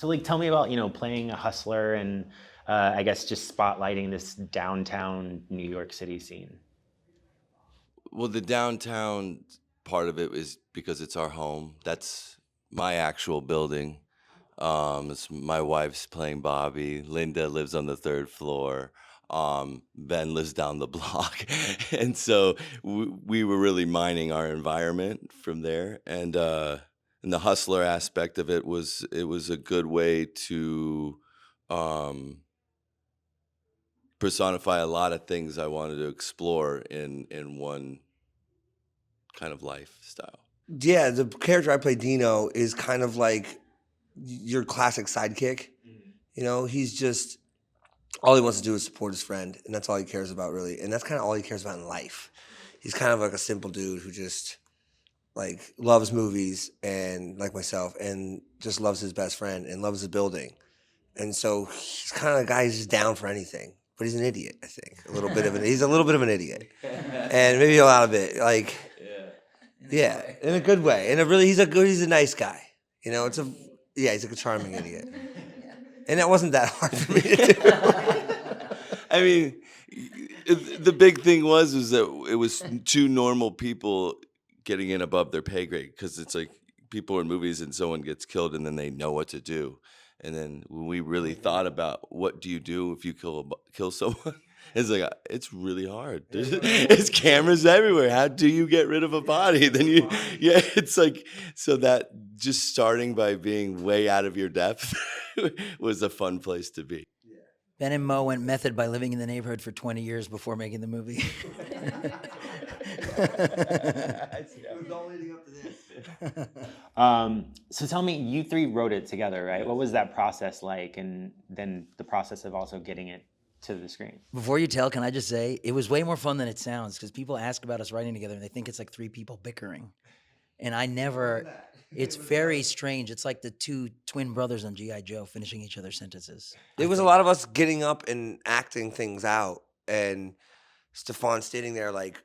So like, tell me about, playing a hustler and I guess just spotlighting this downtown New York City scene. Well, the downtown part of it is because it's our home. That's my actual building. It's my wife's playing Bobby. Linda lives on the third floor. Ben lives down the block, and so we were really mining our environment from there. And the hustler aspect of it was a good way to um, personify a lot of things I wanted to explore in one kind of lifestyle. Yeah, the character I play, Dino, is kind of like your classic sidekick. He's just all he wants to do is support his friend, and that's all he cares about, really. And that's kind of all he cares about in life. He's kind of like a simple dude who just like loves movies and like myself, and just loves his best friend and loves the building. And so he's kind of a guy who's just down for anything. But he's an idiot, I think. He's a little bit of an idiot. And maybe a lot of it. Like yeah, in a good way. He's a nice guy. He's like a charming idiot. And that wasn't that hard for me to do. I mean, the big thing was that it was two normal people getting in above their pay grade, because it's like people in movies and someone gets killed and then they know what to do. And then when we really thought about what do you do if you kill someone, it's like it's really hard. There's cameras everywhere. How do you get rid of a body? It's like, so that just starting by being way out of your depth was a fun place to be. Ben and Mo went method by living in the neighborhood for 20 years before making the movie. It was all leading up to this. So tell me, you three wrote it together, right? What was that process like? And then the process of also getting it to the screen. Before you tell, can I just say, it was way more fun than it sounds, because people ask about us writing together and they think it's like three people bickering. And it's very strange. It's like the two twin brothers on G.I. Joe finishing each other's sentences. It was a lot of us getting up and acting things out, and Stefan standing there like,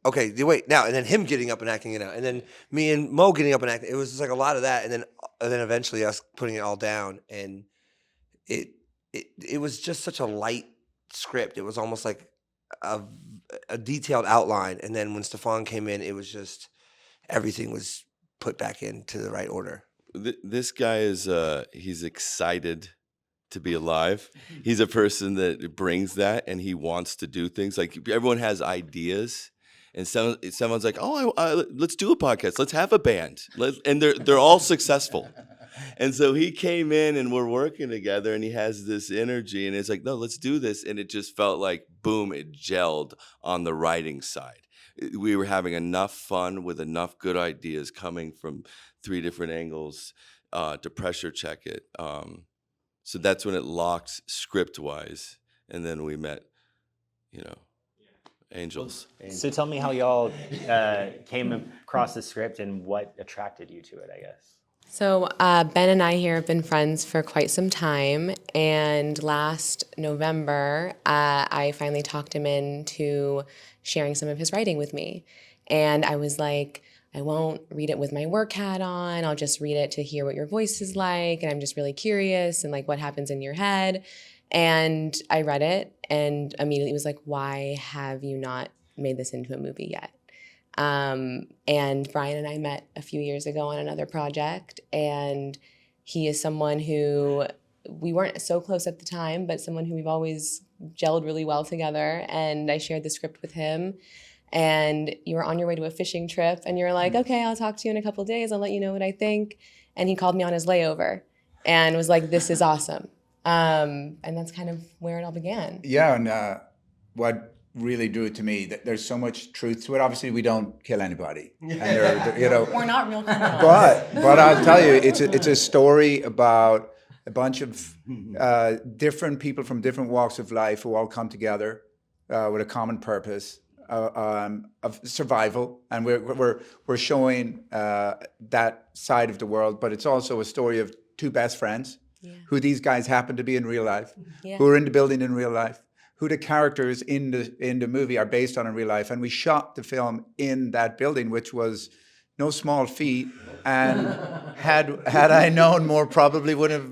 okay, wait now, and then him getting up and acting it out, and then me and Mo getting up and acting. It was just like a lot of that, and then eventually us putting it all down, and it was just such a light script. It was almost like a detailed outline, and then when Stefan came in, it was just everything was put back into the right order. This guy is he's excited to be alive. He's a person that brings that, and he wants to do things. Like, everyone has ideas, and someone's like, "Oh, let's do a podcast. Let's have a band." And they're all successful. And so he came in, and we're working together, and he has this energy, and it's like, "No, let's do this." And it just felt like, boom, it gelled on the writing side. We were having enough fun with enough good ideas coming from three different angles to pressure check it. So that's when it locked script-wise, and then we met, angels. So tell me how y'all came across the script and what attracted you to it, I guess. So Ben and I here have been friends for quite some time, and last November, I finally talked him into sharing some of his writing with me. And I was like, I won't read it with my work hat on. I'll just read it to hear what your voice is like, and I'm just really curious and like what happens in your head. And I read it and immediately was like, why have you not made this into a movie yet? And Brian and I met a few years ago on another project, and he is someone who we weren't so close at the time, but someone who we've always gelled really well together. And I shared the script with him, and you were on your way to a fishing trip, and you were like, okay, I'll talk to you in a couple of days. I'll let you know what I think. And he called me on his layover and was like, this is awesome. And that's kind of where it all began. Yeah, and what really drew it to me, that there's so much truth to it. Obviously, we don't kill anybody, and We're not real criminals. but I'll tell you, it's a story about a bunch of different people from different walks of life who all come together with a common purpose of survival, and we're showing that side of the world. But it's also a story of two best friends, who these guys happen to be in real life, who are in the building in real life, who the characters in the movie are based on in real life. And we shot the film in that building, which was no small feat. And had I known more, probably would have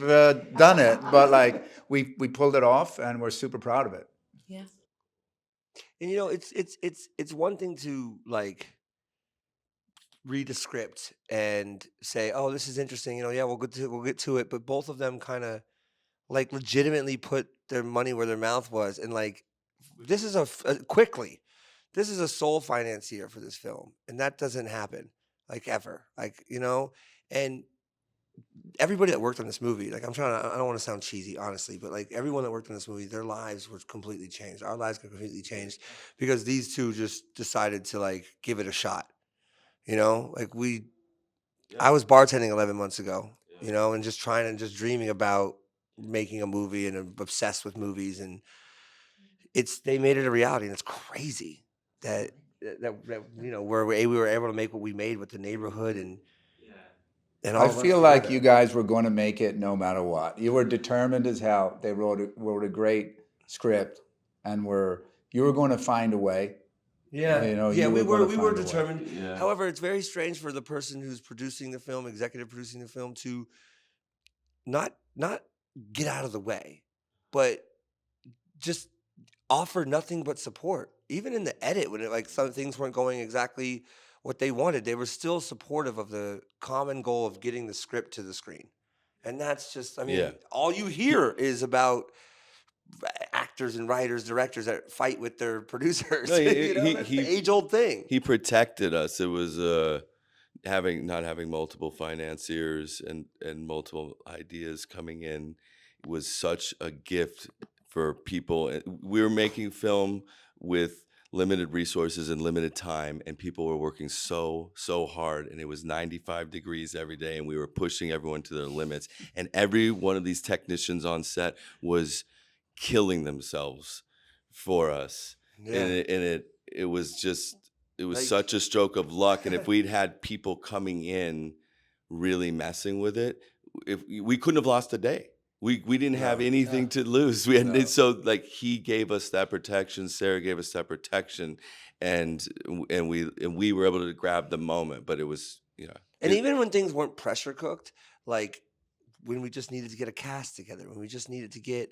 done it. But like we pulled it off, and we're super proud of it. Yeah. And you know, it's one thing to like read a script and say, "Oh, this is interesting." You know, yeah, we'll get to it. But both of them kind of like legitimately put their money where their mouth was, and like this is quickly, this is a sole financier for this film, and that doesn't happen like ever. Like you know, and everybody that worked on this movie, like I'm trying to, I don't want to sound cheesy, honestly, but like everyone that worked on this movie, their lives were completely changed. Our lives were completely changed because these two just decided to like give it a shot. You know, like I was bartending 11 months ago, you know, and just trying and just dreaming about making a movie and obsessed with movies. And they made it a reality. And it's crazy that, you know, we were able to make what we made with the neighborhood and all I of us feel like together. you guys were going to make it no matter what. You were determined as hell. They wrote a great script, and you were going to find a way. Yeah, You know, yeah, you were going to we were find a way. determined. However, it's very strange for the person who's producing the film, executive producing the film, to not get out of the way, but just offer nothing but support. Even in the edit, when like some things weren't going exactly what they wanted, they were still supportive of the common goal of getting the script to the screen. And that's just, I mean, Yeah. all you hear is about actors and writers, directors that fight with their producers. No, You know, that's the age old thing. he protected us. It was not having multiple financiers and multiple ideas coming in was such a gift for people. We were making film with limited resources and limited time, and people were working so hard, and it was 95 degrees every day, and we were pushing everyone to their limits, and every one of these technicians on set was killing themselves for us. Yeah. It was just, it was Like- such a stroke of luck. And if we'd had people coming in really messing with it, if we couldn't have lost a day. We didn't have No. anything to lose. We had No. so like he gave us that protection, Sarah gave us that protection, and we were able to grab the moment. But it was And even when things weren't pressure cooked, like when we just needed to get a cast together, when we just needed to get,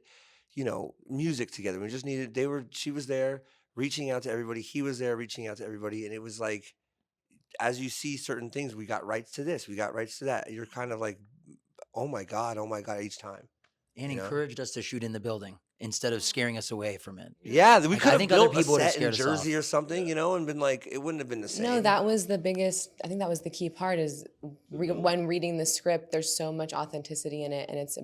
you know, music together, we just needed, she was there reaching out to everybody. He was there reaching out to everybody. And it was like, as you see certain things, we got rights to this, we got rights to that. You're kind of like, oh my God, each time. And You know? encouraged us to shoot in the building instead of scaring us away from it. Yeah, we Like, could I have think other built a people would have set in scared us Jersey off. or something, you know, and been like, it wouldn't have been the same. No, that was the biggest. I think that was the key part. Is when reading the script, there's so much authenticity in it, and it's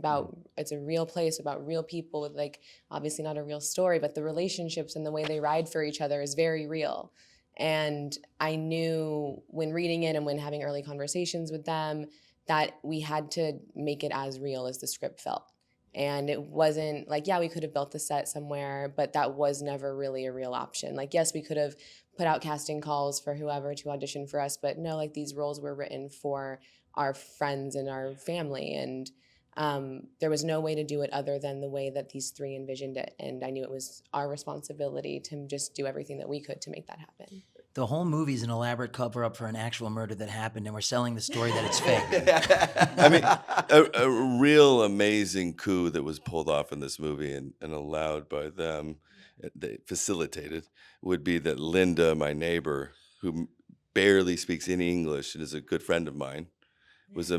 a real place about real people with like obviously not a real story, but the relationships and the way they ride for each other is very real. And I knew when reading it and when having early conversations with them that we had to make it as real as the script felt. And it wasn't like, yeah, we could have built the set somewhere, but that was never really a real option. Like, yes, we could have put out casting calls for whoever to audition for us, but no, like these roles were written for our friends and our family. And there was no way to do it other than the way that these three envisioned it. And I knew it was our responsibility to just do everything that we could to make that happen. The whole movie's an elaborate cover-up for an actual murder that happened, and we're selling the story that it's fake. I mean, a real amazing coup that was pulled off in this movie and allowed by them, they facilitated, would be that Linda, my neighbor, who barely speaks any English and is a good friend of mine, was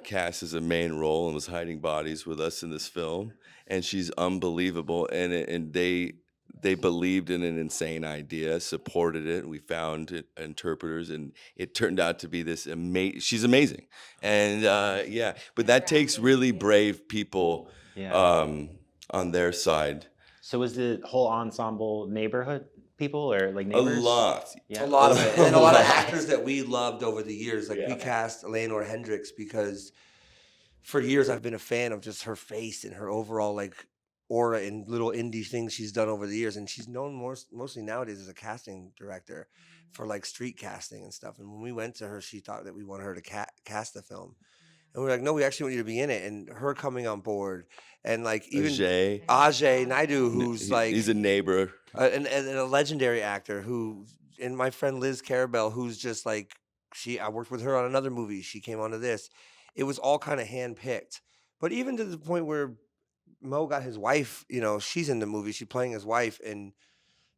cast as a main role and was hiding bodies with us in this film. And she's unbelievable. And they believed in an insane idea, supported it. We found interpreters, and it turned out to be this amazing. She's amazing, and yeah. But that takes really brave people Yeah. on their side. So was the whole ensemble neighborhood people or like A neighbors? lot. Yeah. A lot of it. And a lot of lot. actors that we loved over the years. Like we cast Eleanor Hendricks because for years I've been a fan of just her face and her overall like aura and little indie things she's done over the years. And she's known mostly nowadays as a casting director for like street casting and stuff. And when we went to her, she thought that we wanted her to cast the film. And we were like, no, we actually want you to be in it. And her coming on board and like even Ajay Naidu, who's he's a neighbor. and a legendary actor who, and my friend Liz Carabell, who's just like I worked with her on another movie. She came onto this. It was all kind of handpicked. But even to the point where Mo got his wife, she's in the movie. She's playing his wife, and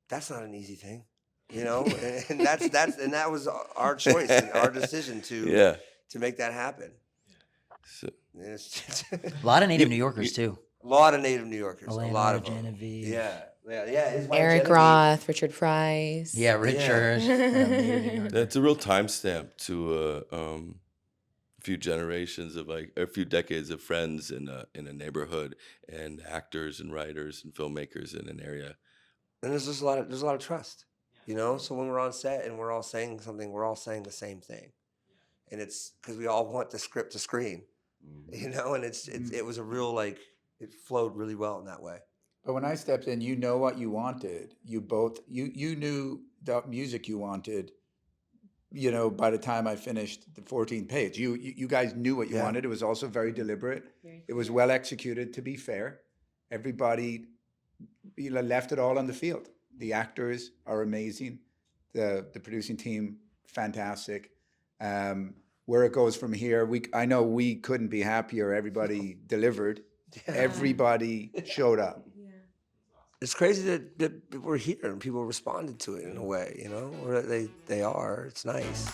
that's not an easy thing, and that was our choice and our decision Yeah. to make that happen. So, A lot of native New Yorkers too. A lot of native New Yorkers, Elena, a lot of them. Genevieve. Yeah. His wife, Eric Genevieve. Roth, Richard Price. Yeah, Richard. Native New Yorker. that's a real timestamp to a few generations of like a few decades of friends in a neighborhood and actors and writers and filmmakers in an area. And there's just a lot of trust, So when we're on set and we're all saying something, we're all saying the same thing, and it's because we all want the script to screen, And it was a real it flowed really well in that way. But when I stepped in, you know what you wanted. You knew the music you wanted. By the time I finished the 14th page, you guys knew what you wanted. It was also very deliberate. It was well executed. To be fair, everybody left it all on the field. The actors are amazing. The producing team, fantastic. Where it goes from here, I know we couldn't be happier. Everybody delivered. Everybody showed up. It's crazy that we're here and people responded to it in a way, or they are. It's nice.